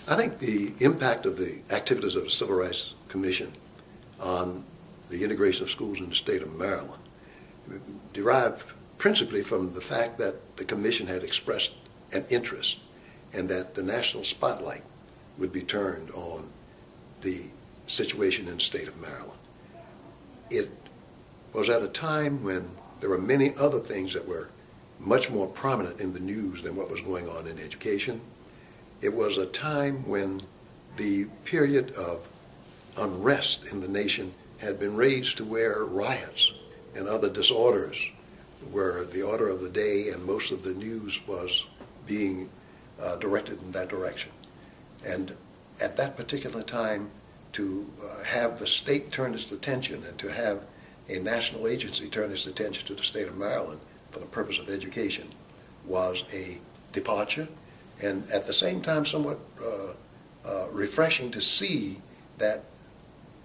I think the impact of the activities of the Civil Rights Commission on the integration of schools in the state of Maryland derived principally from the fact that the Commission had expressed an interest and that the national spotlight would be turned on the situation in the state of Maryland. It was at a time when there were many other things that were much more prominent in the news than what was going on in education. It was a time when the period of unrest in the nation had been raised to where riots and other disorders were the order of the day, and most of the news was being directed in that direction. And at that particular time, to have the state turn its attention and to have a national agency turn its attention to the state of Maryland for the purpose of education was a departure, and at the same time somewhat refreshing to see that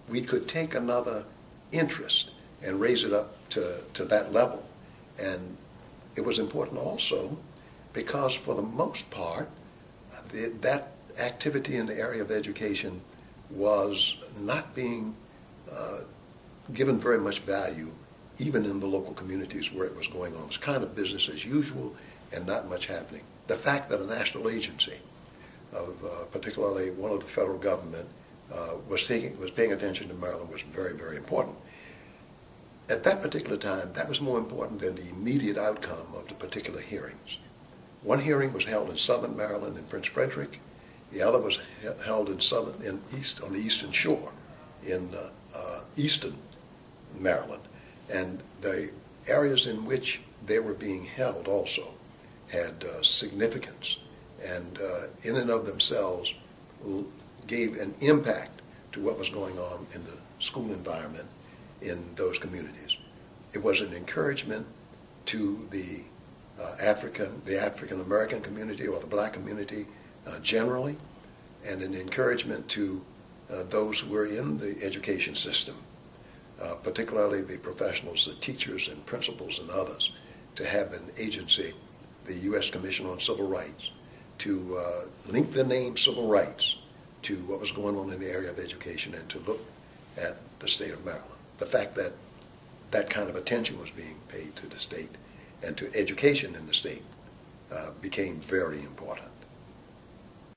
we could take another interest and raise it up to that level. And it was important also because for the most part that activity in the area of education was not being given very much value even in the local communities where it was going on. It was kind of business as usual and not much happening. The fact that a national agency, particularly one of the federal government, was paying attention to Maryland was very, very important. At that particular time, that was more important than the immediate outcome of the particular hearings. One hearing was held in southern Maryland in Prince Frederick. The other was held on the Eastern Shore in eastern Maryland. And the areas in which they were being held also had significance and in and of themselves gave an impact to what was going on in the school environment in those communities. It was an encouragement to the African American community or the black community generally, and an encouragement to those who were in the education system, particularly the professionals, the teachers and principals and others, to have an agency, the U.S. Commission on Civil Rights, to link the name civil rights to what was going on in the area of education and to look at the state of Maryland. The fact that that kind of attention was being paid to the state and to education in the state became very important.